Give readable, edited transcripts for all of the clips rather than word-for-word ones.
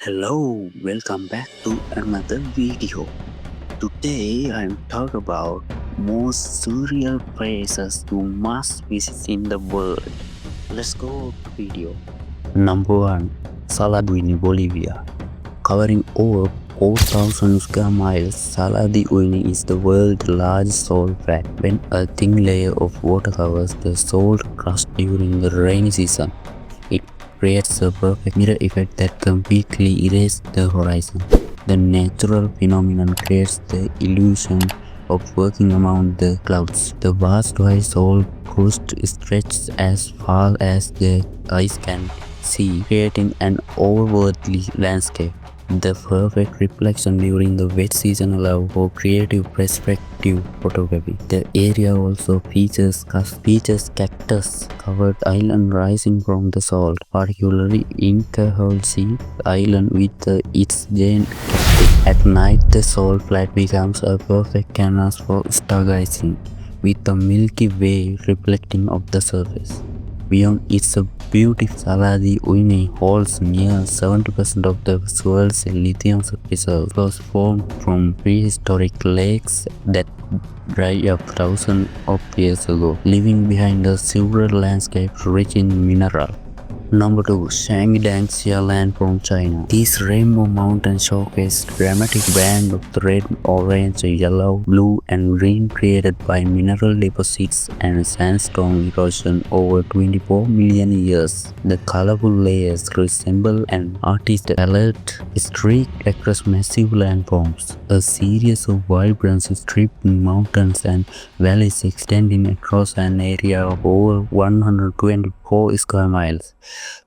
Hello, welcome back to another video. Today I'm talking about most surreal places you must visit in the world. Let's go to video. Number 1. Salar de Bolivia. Covering over 4,000 square miles, Salar de Uyuni is the world's largest salt flat. When a thin layer of water covers the salt crust during the rainy season, it creates a perfect mirror effect that completely erases the horizon. The natural phenomenon creates the illusion of walking among the clouds. The vast white salt crust stretches as far as the eyes can see, creating an otherworldly landscape. The perfect reflection during the wet season allows for creative perspective photography. The area also features cactus-covered island rising from the salt, particularly in Causeway Island with its giant cactus. At night, the salt flat becomes a perfect canvas for stargazing, with the Milky Way reflecting off the surface. Beyond its beautiful Salar de Uyuni holds near 70% of the world's lithium reserves. It was formed from prehistoric lakes that dried up thousands of years ago, leaving behind a silver landscape rich in minerals. Number 2. Zhangye Danxia Landform, China. These rainbow mountains showcase dramatic band of the red, orange, yellow, blue, and green created by mineral deposits and sandstone erosion over 24 million years. The colorful layers resemble an artist's palette streaked across massive landforms. A series of vibrant striped mountains and valleys extending across an area of over 124 square miles.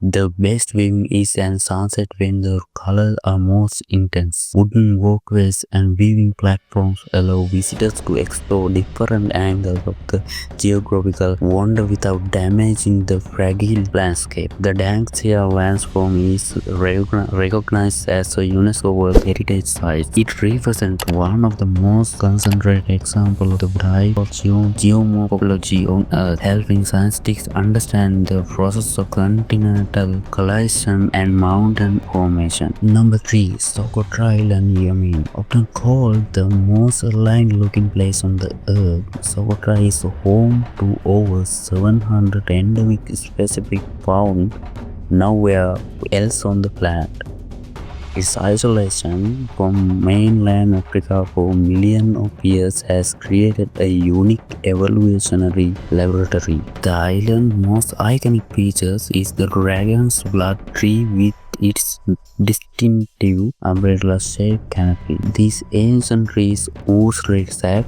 The best viewing is at sunset when the colors are most intense. Wooden walkways and viewing platforms allow visitors to explore different angles of the geographical wonder without damaging the fragile landscape. The Danxia Landform is recognized as a UNESCO World Heritage Site. It represents one of the most concentrated examples of the type of geomorphology on Earth, helping scientists understand the process of continental collision and mountain formation. Number 3. Socotra Island, Yemen. Often called the most aligned looking place on the earth, Socotra is home to over 700 endemic species found nowhere else on the planet. Its isolation from mainland Africa for millions of years has created a unique evolutionary laboratory. The island's most iconic features is the dragon's blood tree with its distinctive umbrella-shaped canopy. These ancient trees ooze red sap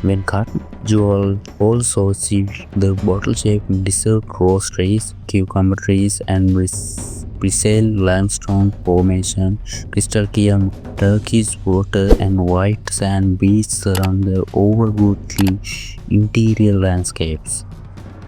when cut. You also see the bottle-shaped desert rose trees, cucumber trees, and bristle limestone formation, crystal clear turquoise water, and white sand beaches surround the overworldly interior landscapes.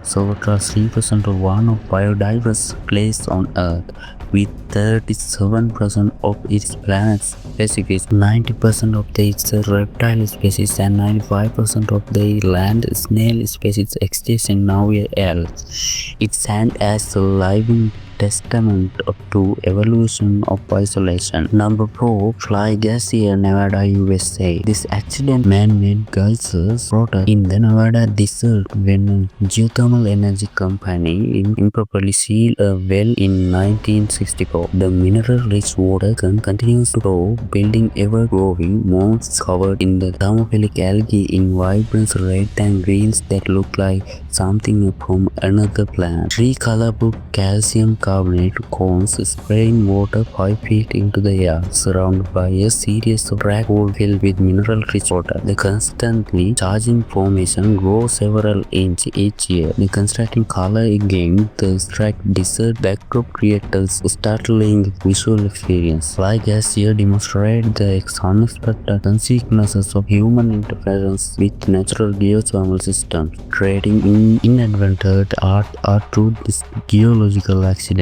Socotra represents one of biodiverse place on Earth, with 37% of its planet's species, 90% of its reptile species, and 95% of the land snail species existing nowhere else. It stands as a living testament to evolution of isolation. Number 4. Fly Geyser, Nevada, USA. This accident man-made geysers brought in the Nevada desert when a geothermal energy company improperly sealed a well in 1964. The mineral-rich water continues to flow, building ever-growing mounds covered in the thermophilic algae in vibrant red and greens that look like something from another planet. Three colorful calcium carbonate cones spraying water 5 feet into the air, surrounded by a series of black holes filled with mineral-rich water. The constantly charging formation grows several inches each year. The contrasting color again, the strike desert backdrop creates a startling visual experience. Fly Geyser demonstrates the unexpected consequences of human interference with natural geothermal systems, creating inadvertent art through these geological accidents.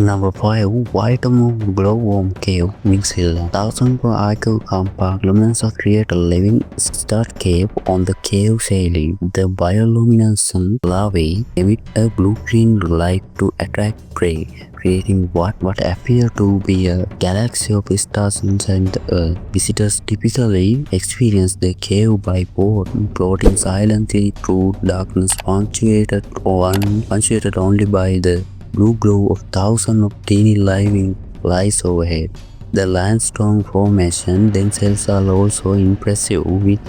Number 5. Waitomo Glowworm Cave means Hillier. Thousands of archive compartments create a living stud cave on the cave ceiling. The bioluminescent larvae emit a blue-green light to attract prey, creating what appear to be a galaxy of stars inside the Earth. Visitors typically experience the cave by boat, floating silently through darkness, punctuated only by the blue glow of thousands of teeny living lights overhead. The limestone formation themselves are also impressive, with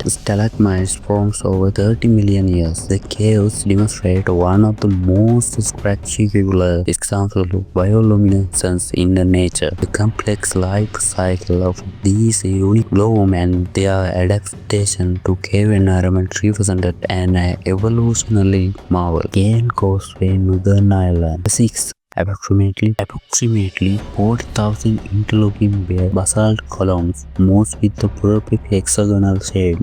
stalagmites formed over 30 million years. The caves demonstrate one of the most spectacular examples of bioluminescence in nature. The complex life cycle of these unique glowworms and their adaptation to cave environment represented an evolutionary marvel. Causeway, Northern Ireland. 6. Approximately 40,000 interlocking basalt columns, most with the perfect hexagonal shape,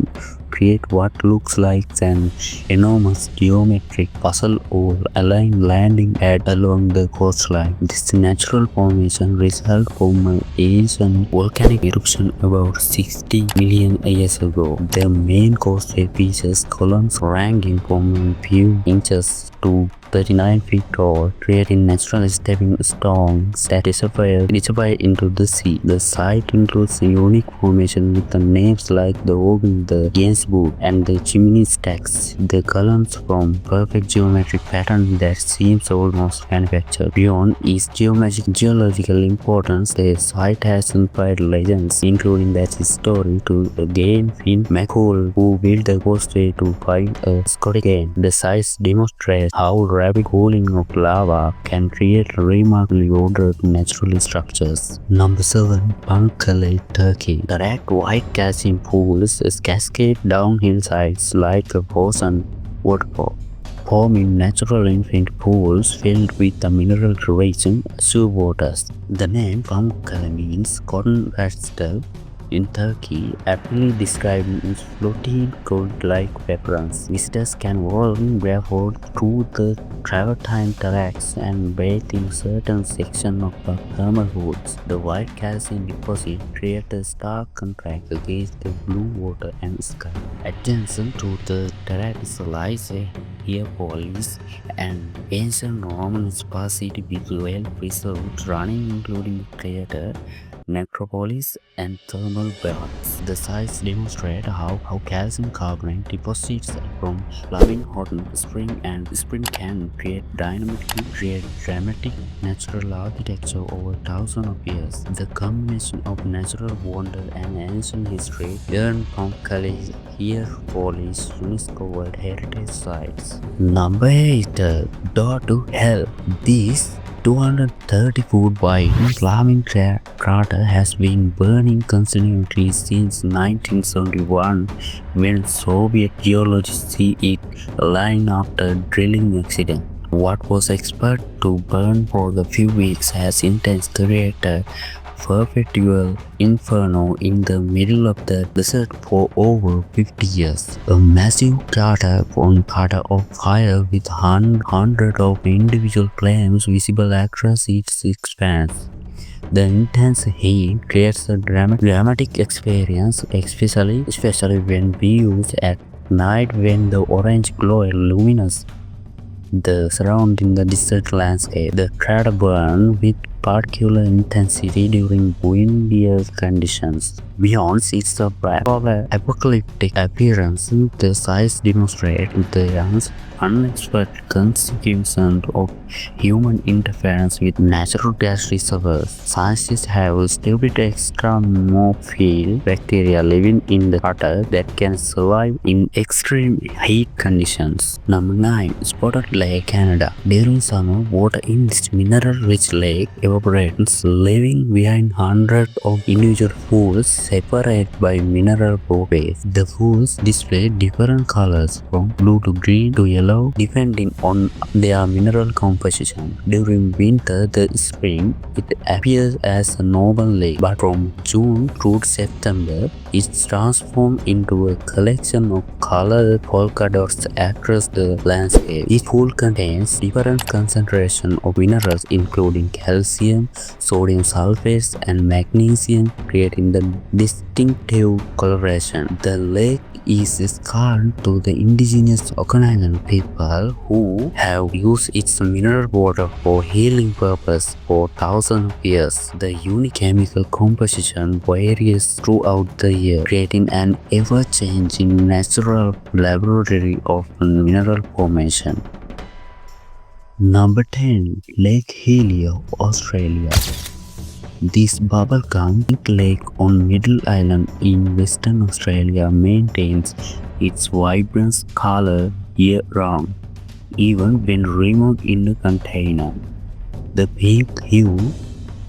create what looks like an enormous geometric puzzle or aligned landing pad along the coastline. This natural formation resulted from an ancient volcanic eruption about 60 million years ago. The main causeway features columns ranging from a few inches to 39 feet tall, creating natural stepping stones that disappear into the sea. The site includes a unique formation with the names like the organ, the Gainsbourg, and the chimney stacks. The columns form perfect geometric pattern that seems almost manufactured. Beyond its geological importance, the site has inspired legends, including that story to again Finn McCool, who built the causeway to find a Scottish gain. The site demonstrates how rapid cooling of lava can create remarkably ordered natural structures. Number 7. Pamukkale, Turkey. Direct white calcium pools cascade down hillsides like a frozen waterfall, forming natural infinite pools filled with the mineral-rich sewer waters. The name Pamukkale means cotton vegetable in Turkey, aptly describing its floating gold-like appearance. Visitors can walk barefoot through the travertine tracks and bathe in certain sections of the thermal woods. The white calcium deposit creates a stark contrast against the blue water and sky. Adjacent to the terrace lies a Hierapolis, an ancient Roman spa city with well-preserved running, including the theater, necropolis, and thermal baths. The sites demonstrate how calcium carbonate deposits from flowing hot spring can create dramatic natural architecture over thousands of years. The combination of natural wonder and ancient history earned Pamukkale Hierapolis UNESCO World Heritage Sites. Number 8. Door to Hell. This 230-foot wide flaming crater has been burning continuously since 1971, when Soviet geologists see it aligned after drilling accident. What was expected to burn for a few weeks has intense created perpetual inferno in the middle of the desert for over 50 years. A massive crater of fire with hundreds of individual flames visible across its expanse. The intense heat creates a dramatic experience, especially when viewed at night when the orange glow illumines the surrounding the desert landscape. The crater burns with particular intensity during windier conditions. Beyond its apocalyptic appearance, the sites demonstrate the unexpected consequences of human interference with natural gas reservoirs. Scientists have discovered extremophile bacteria living in the crater that can survive in extreme heat conditions. Number 9. Spotted Lake, Canada. During summer, water in this mineral-rich lake evaporates, leaving behind hundreds of individual pools separated by mineral bodies. The pools display different colors from blue to green to yellow yellow depending on their mineral composition. During winter, the spring, it appears as a normal lake, but from June through September, it's transformed into a collection of colored polka dots across the landscape. Each pool contains different concentrations of minerals including calcium, sodium sulfates, and magnesium, creating the distinctive coloration. The lake is scarred to the indigenous Okanagan people who have used its mineral water for healing purposes for thousands of years. The unique chemical composition varies throughout the year, creating an ever-changing natural laboratory of mineral formation. Number 10. Lake Hillier, Australia. This bubblegum lake on Middle Island in Western Australia maintains its vibrant color year-round, even when removed in a container. The pink hue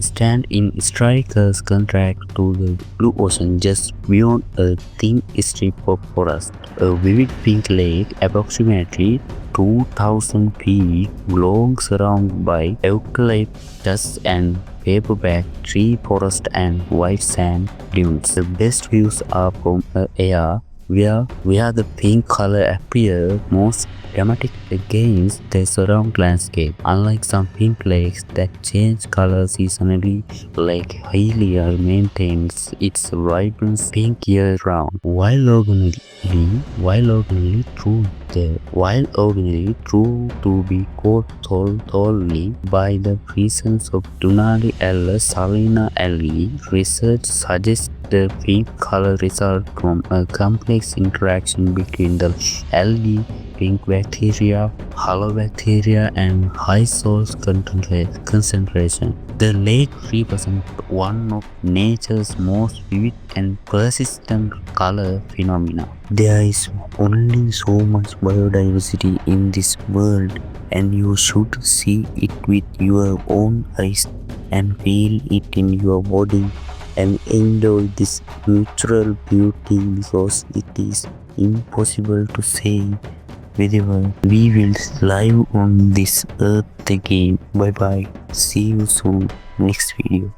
stands in stark contrast to the blue ocean just beyond a thin strip of forest. A vivid pink lake, approximately 2,000 feet long, surrounded by eucalyptus and paperback tree forest and white sand dunes. The best views are from the air where the pink color appears most dramatic against the surrounding landscape. Unlike some pink lakes that change color seasonally, Lake Hillier maintains its vibrant pink year-round. While originally true to be caused solely by the presence of Dunari L. Salina algae, research suggests the pink color results from a complex interaction between the algae, pink bacteria, halobacteria, and high salt concentration. The lake represents one of nature's most vivid and persistent color phenomena. There is only so much biodiversity in this world, and you should see it with your own eyes and feel it in your body and enjoy this natural beauty, because it is impossible to say whether we will live on this earth again. Bye bye. See you soon next video.